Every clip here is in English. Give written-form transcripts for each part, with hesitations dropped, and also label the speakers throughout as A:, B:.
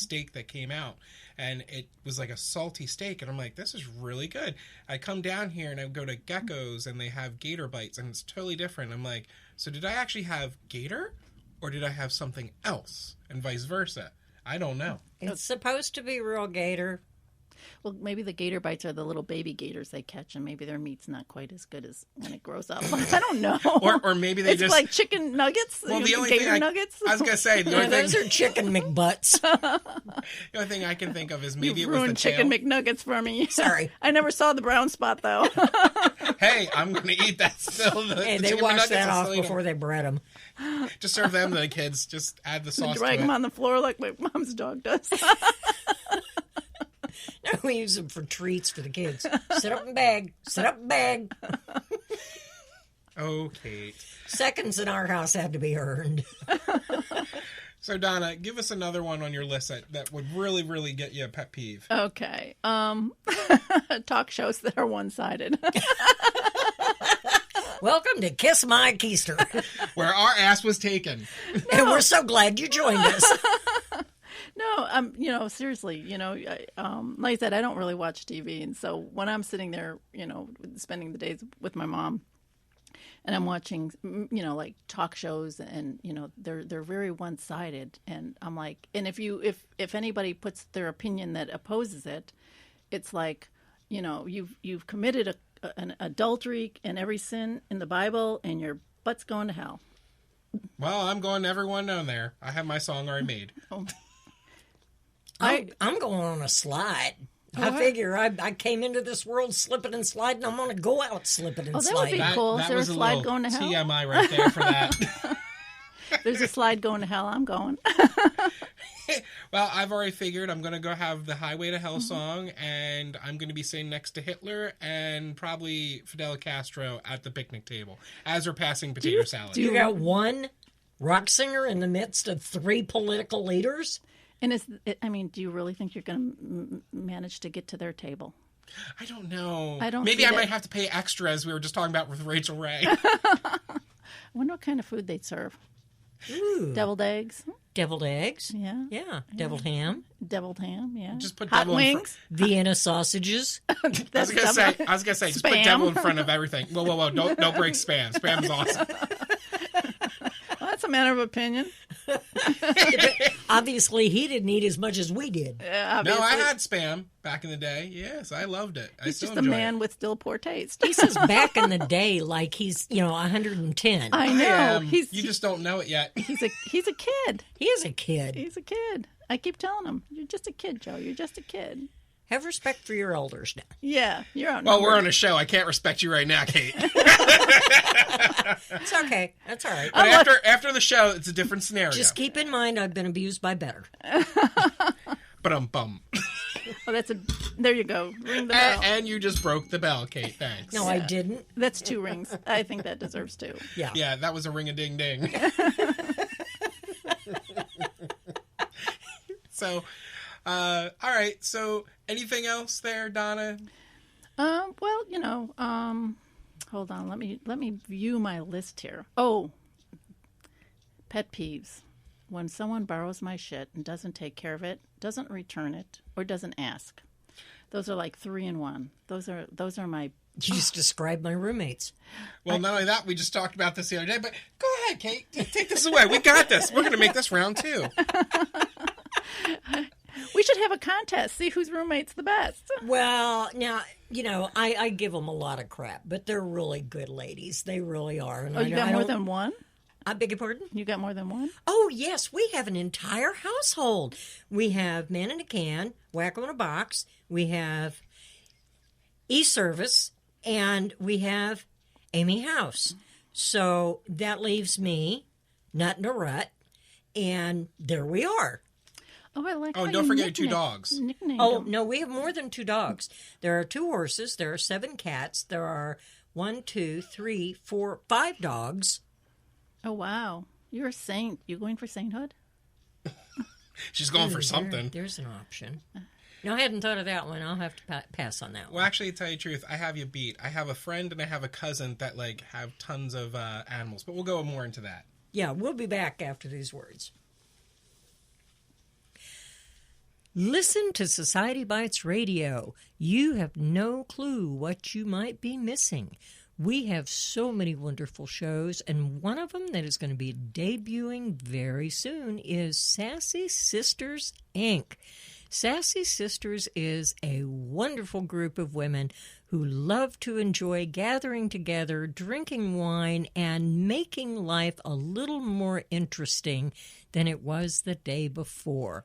A: steak that came out, and it was like a salty steak, and I'm like, this is really good. I come down here and I go to Gecko's and they have gator bites, and it's totally different. I'm like, so did I actually have gator, or did I have something else, and vice versa? I don't know.
B: It's supposed to be real gator.
C: Well, maybe the gator bites are the little baby gators they catch, and maybe their meat's not quite as good as when it grows up. I don't know.
A: Or maybe they
C: it's
A: just
C: like chicken nuggets.
A: Well, the only
C: gator
A: thing
C: nuggets.
A: I was gonna say,
B: Those are chicken McButts.
A: The only thing I can think of is maybe
C: You've
A: it was the
C: ruined
A: tail.
C: chicken McNuggets for me.
B: Sorry.
C: I never saw the brown spot though.
A: Hey, I'm gonna eat that still.
B: Hey, they washed that off before they bred them.
A: Just serve them to the kids. Just add the sauce.
C: Drag
A: to
C: them
A: it.
C: on the floor like my mom's dog does.
B: No, we use them for treats for the kids. Sit up and bag. Sit up and bag.
A: Oh, Kate.
B: Seconds in our house had to be earned.
A: So, Donna, give us another one on your list that would really, really get you a pet peeve.
C: Okay. Talk shows that are one-sided.
B: Welcome to Kiss My Keister.
A: Where our ass was taken.
B: And we're so glad you joined us.
C: No, seriously, like I said, I don't really watch TV. And so when I'm sitting there, spending the days with my mom and I'm watching, like talk shows and, they're very one-sided. And I'm like, and if anybody puts their opinion that opposes it, it's like, you've committed an adultery and every sin in the Bible and your butt's going to hell.
A: Well, I'm going to everyone down there. I have my song already made.
C: Oh.
B: I'm going on a slide. I figure I came into this world slipping and sliding. I'm going to go out slipping and
C: that would be
B: sliding.
C: cool. Is there a slide going to hell?
A: TMI right there for that.
C: There's a slide going to hell. I'm going.
A: Well, I've already figured I'm going to go have the Highway to Hell song, and I'm going to be sitting next to Hitler and probably Fidel Castro at the picnic table as we're passing potato salad.
B: You got one rock singer in the midst of three political leaders?
C: And do you really think you're going to manage to get to their table?
A: I don't know.
C: Maybe
A: I might have to pay extra, as we were just talking about with Rachel Ray.
C: I wonder what kind of food they'd serve.
B: Ooh.
C: Deviled eggs.
B: Deviled eggs?
C: Yeah.
B: Yeah. Deviled ham?
C: Deviled ham, yeah.
A: Just put
C: hot
A: devil
C: wings.
B: Vienna sausages?
A: I was gonna say, just put devil in front of everything. Whoa! Don't break spam. Spam is awesome.
C: Well, that's a matter of opinion.
B: Obviously, he didn't eat as much as we did.
A: No, I had spam back in the day. Yes, I loved it.
C: He's just a man with still poor taste.
B: He says back in the day like he's 110.
C: I know.
A: You just don't know it yet.
C: He's a kid.
B: He is a kid.
C: He's a kid. I keep telling him, you're just a kid, Joe. You're just a kid.
B: Have respect for your elders now.
C: Yeah, you're out.
A: Well, we're on a show. I can't respect you right now, Kate.
B: It's okay. That's all right.
A: But after the show, it's a different scenario.
B: Just keep in mind, I've been abused by better.
A: But bum.
C: Well, there you go. Ring the bell.
A: And you just broke the bell, Kate. Thanks.
B: No, I didn't.
C: That's 2 rings. I think that deserves 2.
B: Yeah.
A: Yeah, that was a ring-a-ding-ding. So, all right. So, anything else there, Donna?
C: Well, hold on. Let me view my list here. Oh, pet peeves. When someone borrows my shit and doesn't take care of it, doesn't return it, or doesn't ask. Those are like 3 in 1. Those are my...
B: You just described my roommates.
A: Well, not only that, we just talked about this the other day, but go ahead, Kate. Take this away. We got this. We're going to make this round 2.
C: We should have a contest. See whose roommate's the best.
B: Well, now, I give them a lot of crap, but they're really good ladies. They really are. And
C: you got more than one?
B: I beg your pardon?
C: You got more than one?
B: Oh, yes. We have an entire household. We have Man in a Can, Wacko in a Box. We have E-Service, and we have Amy House. So that leaves me, Nut in a Rut, and there we are.
C: Oh, I like.
A: Oh, don't forget your 2 dogs.
B: Oh, no, we have more than 2 dogs. There are 2 horses. There are 7 cats. There are 1, 2, 3, 4, 5 dogs.
C: Oh, wow. You're a saint. You going for sainthood?
A: She's going for something.
B: There's an option. No, I hadn't thought of that one. I'll have to pass on that one.
A: Well, actually, to tell you the truth, I have you beat. I have a friend and I have a cousin that, have tons of animals. But we'll go more into that.
B: Yeah, we'll be back after these words. Listen to Society Bites Radio. You have no clue what you might be missing. We have so many wonderful shows, and one of them that is going to be debuting very soon is Sassy Sisters, Inc. Sassy Sisters is a wonderful group of women who love to enjoy gathering together, drinking wine, and making life a little more interesting than it was the day before.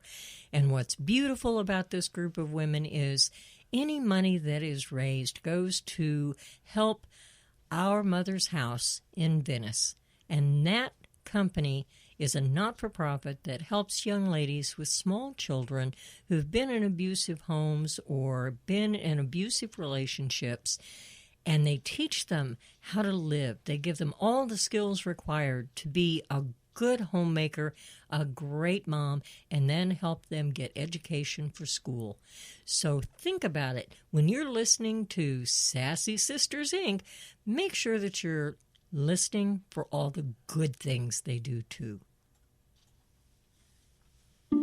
B: And what's beautiful about this group of women is any money that is raised goes to help Our Mother's House in Venice. And that company is a not-for-profit that helps young ladies with small children who've been in abusive homes or been in abusive relationships, and they teach them how to live. They give them all the skills required to be a good homemaker, a great mom, and then help them get education for school. So think about it. When you're listening to Sassy Sisters, Inc., make sure that you're listening for all the good things they do, too.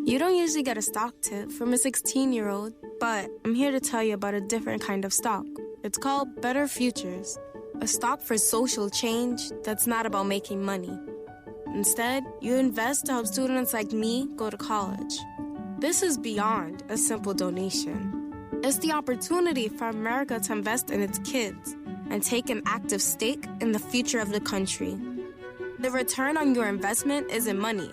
D: You don't usually get a stock tip from a 16-year-old, but I'm here to tell you about a different kind of stock. It's called Better Futures, a stock for social change that's not about making money. Instead, you invest to help students like me go to college. This is beyond a simple donation. It's the opportunity for America to invest in its kids and take an active stake in the future of the country. The return on your investment isn't money.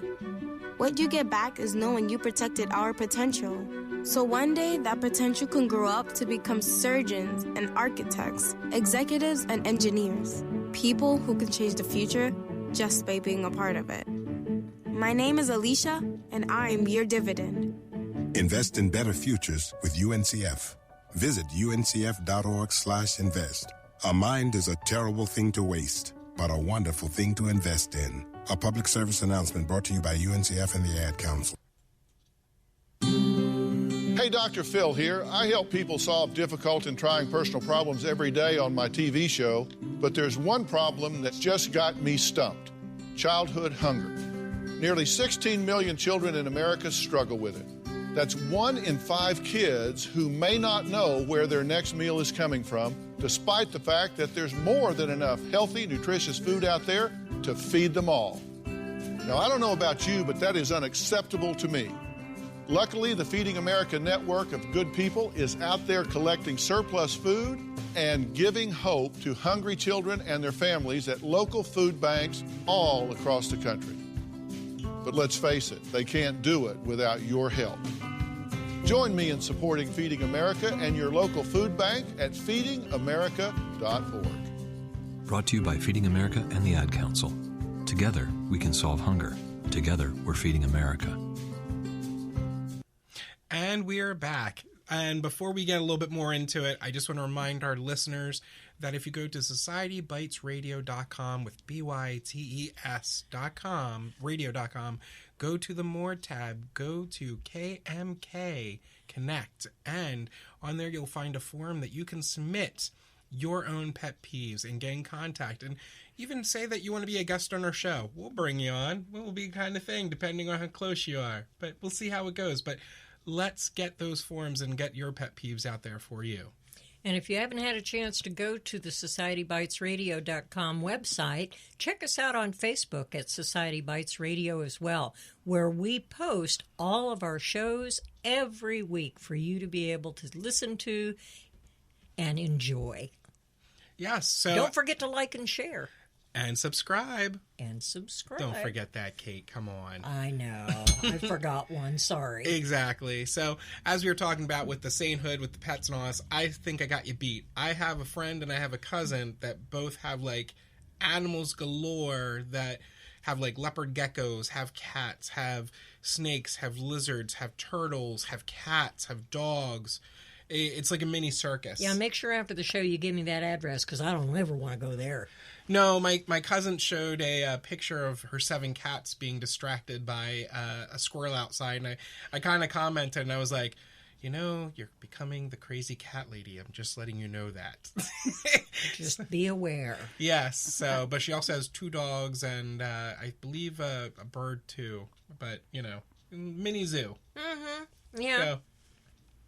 D: What you get back is knowing you protected our potential. So one day, that potential can grow up to become surgeons and architects, executives and engineers, people who can change the future just by being a part of it. My name is Alicia, and I'm your dividend.
E: Invest in better futures with UNCF. Visit uncf.org/invest. A mind is a terrible thing to waste, but a wonderful thing to invest in. A public service announcement brought to you by UNCF and the Ad Council.
F: Hey, Dr. Phil here. I help people solve difficult and trying personal problems every day on my TV show, but there's one problem that's just got me stumped: childhood hunger. Nearly 16 million children in America struggle with it. That's 1 in 5 kids who may not know where their next meal is coming from, despite the fact that there's more than enough healthy, nutritious food out there to feed them all. Now, I don't know about you, but that is unacceptable to me. Luckily, the Feeding America network of good people is out there collecting surplus food and giving hope to hungry children and their families at local food banks all across the country. But let's face it, they can't do it without your help. Join me in supporting Feeding America and your local food bank at feedingamerica.org.
G: Brought to you by Feeding America and the Ad Council. Together, we can solve hunger. Together, we're feeding America.
A: And we are back. And before we get a little bit more into it, I just want to remind our listeners that if you go to societybitesradio.com with BYTES.com, radio.com, go to the More tab, go to KMK Connect, and on there you'll find a form that you can submit your own pet peeves and get in contact. And even say that you want to be a guest on our show. We'll bring you on. We'll be kind of thing, depending on how close you are. But we'll see how it goes. But let's get those forms and get your pet peeves out there for you.
B: And if you haven't had a chance to go to the societybitesradio.com website, check us out on Facebook at Society Bites Radio as well, where we post all of our shows every week for you to be able to listen to and enjoy.
A: Yes. So
B: don't forget to like and share.
A: And subscribe.
B: And subscribe.
A: Don't forget that, Kate. Come on.
B: I know. I forgot one. Sorry.
A: Exactly. So, as we were talking about with the sainthood, with the pets and all this, I think I got you beat. I have a friend and I have a cousin that both have, like, animals galore that have, like, leopard geckos, have cats, have snakes, have lizards, have turtles, have cats, have dogs. It's like a mini circus.
B: Yeah, make sure after the show you give me that address, because I don't ever want to go there.
A: No, my cousin showed a picture of her 7 cats being distracted by a squirrel outside, and I kind of commented, and I was like, you know, you're becoming the crazy cat lady. I'm just letting you know that.
B: Just be aware.
A: Yes, so, but she also has 2 dogs, and I believe a bird, too. But, you know, mini zoo.
B: Mm-hmm. Yeah.
A: Go.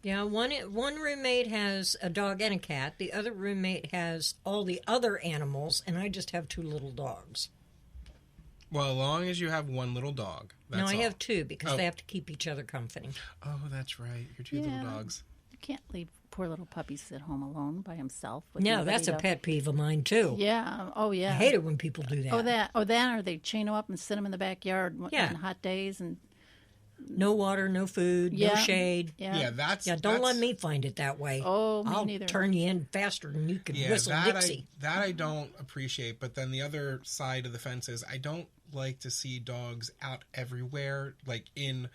B: Yeah, one roommate has a dog and a cat. The other roommate has all the other animals, and I just have 2 little dogs.
A: Well, as long as you have one little dog. That's
B: No, I
A: all.
B: have 2 because they have to keep each other company.
A: Oh, that's right. Your 2 little dogs.
C: You can't leave poor little puppy sit home alone by himself. With
B: No,
C: nobody
B: that's a
C: to-
B: pet peeve of mine, too.
C: Yeah. Oh, yeah.
B: I hate it when people do that.
C: Or they chain them up and sit them in the backyard on hot days and
B: No water, no food, no shade.
C: Yeah.
B: Don't let me find it that way.
C: Oh, me
B: I'll
C: neither.
B: turn you in faster than you can whistle Dixie.
A: That I don't appreciate. But then the other side of the fence is I don't like to see dogs out everywhere, like in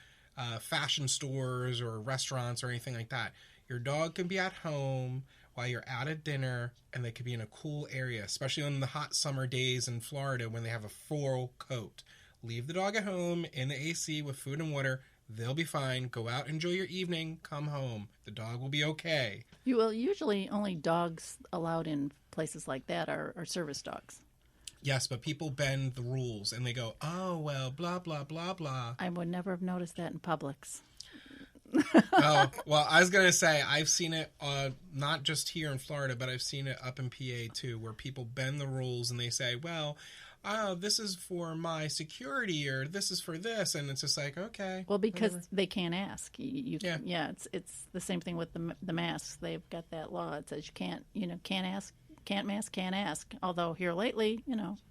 A: fashion stores or restaurants or anything like that. Your dog can be at home while you're out at dinner, and they could be in a cool area, especially on the hot summer days in Florida when they have a full coat. Leave the dog at home in the AC with food and water. They'll be fine. Go out, enjoy your evening, come home. The dog will be okay.
C: Usually only dogs allowed in places like that are service dogs.
A: Yes, but people bend the rules and they go, oh, well, blah, blah, blah, blah.
C: I would never have noticed that in Publix.
A: Oh, well, I was going to say, I've seen it not just here in Florida, but I've seen it up in PA too, where people bend the rules and they say, well, this is for my security or this is for this. And it's just like, okay.
C: Well, because they can't ask.
A: Yeah.
C: It's the same thing with the masks. They've got that law. It says you can't ask, can't mask, can't ask. Although here lately,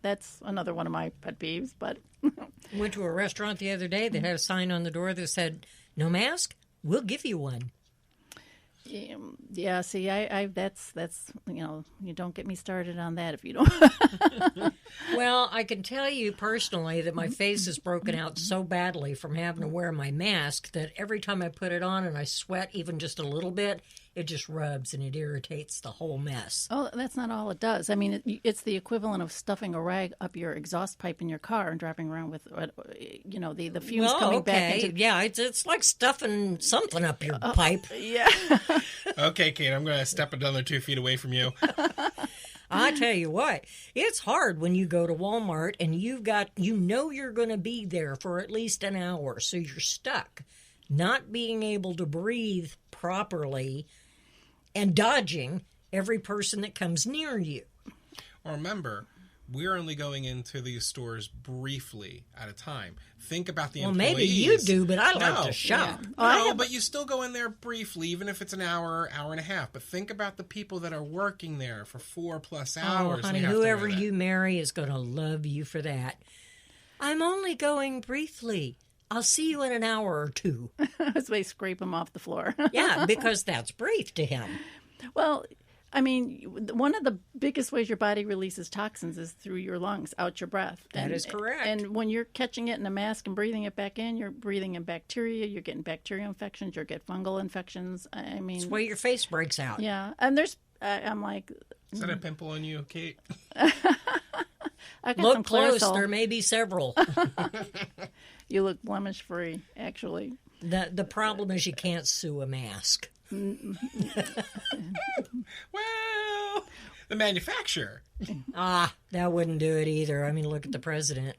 C: that's another one of my pet peeves. But
B: Went to a restaurant the other day that had a sign on the door that said, no mask? We'll give you one.
C: yeah, see, I that's you don't get me started on that if you don't.
B: Well, I can tell you personally that my face is broken out so badly from having to wear my mask that every time I put it on and I sweat even just a little bit, it just rubs and it irritates the whole mess.
C: Oh, that's not all it does. I mean, it's the equivalent of stuffing a rag up your exhaust pipe in your car and driving around with, the fumes coming back into.
B: Yeah, it's like stuffing something up your pipe.
C: Yeah.
A: Okay, Kate, I'm going to step another 2 feet away from you.
B: I tell you what, it's hard when you go to Walmart and you're going to be there for at least an hour, so you're stuck, not being able to breathe properly and dodging every person that comes near you.
A: Well, remember, we're only going into these stores briefly at a time. Think about the employees.
B: Well, maybe you do, but I like to shop.
A: Yeah. But you still go in there briefly, even if it's an hour, hour and a half. But think about the people that are working there for 4+ hours.
B: Oh, honey, whoever you marry is going to love you for that. I'm only going briefly. I'll see you in an hour or 2.
C: As they scrape them off the floor.
B: Yeah, because that's brief to him.
C: Well, I mean, one of the biggest ways your body releases toxins is through your lungs, out your breath.
B: That is correct.
C: And when you're catching it in a mask and breathing it back in, you're breathing in bacteria, you're getting bacterial infections, you'll get fungal infections. I mean...
B: It's where your face breaks out.
C: Yeah. And there's... I'm like...
A: Is that a pimple on you, Kate?
C: I got
B: Look
C: some
B: close.
C: Clearasil.
B: There may be several.
C: You look blemish-free, actually.
B: The problem is you can't sue a mask.
A: Well, the manufacturer.
B: That wouldn't do it either. I mean, look at the president.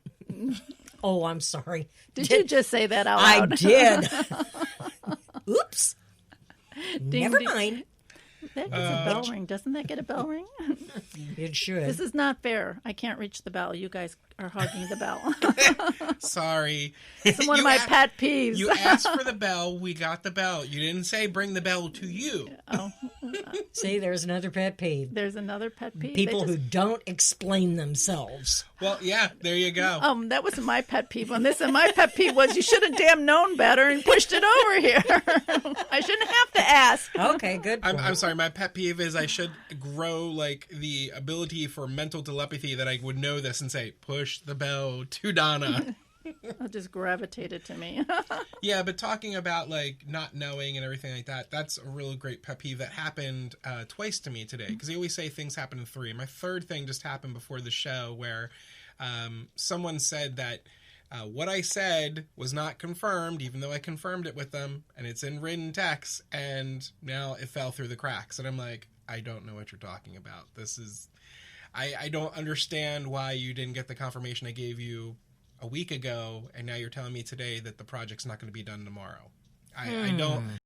B: Oh, I'm sorry.
C: Did you just say that out
B: I
C: loud?
B: did. Oops.
C: Ding,
B: Never
C: ding.
B: mind.
C: That gets a bell ring. Doesn't that get a bell ring?
B: It should.
C: This is not fair. I can't reach the bell. You guys are hogging the bell.
A: Sorry.
C: It's one of my pet peeves.
A: You asked for the bell. We got the bell. You didn't say bring the bell to you.
C: Oh,
B: See, there's another pet peeve.
C: there's another pet peeve.
B: People who don't explain themselves.
A: Well, yeah, there you go.
C: That wasn't my pet peeve on this, and my pet peeve was you should have damn known better and pushed it over here. I shouldn't have to ask.
B: Okay, good.
A: I'm sorry. My pet peeve is I should grow like the ability for mental telepathy that I would know this and say, push the bell to Donna.
C: It just gravitated to me.
A: Yeah, but talking about like not knowing and everything like that, that's a really great pet peeve that happened twice to me today. Because they always say things happen in 3. My third thing just happened before the show where someone said that what I said was not confirmed, even though I confirmed it with them, and it's in written text, and now it fell through the cracks. And I'm like, I don't know what you're talking about. This is... I don't understand why you didn't get the confirmation I gave you a week ago, and now you're telling me today that the project's not going to be done tomorrow. I don't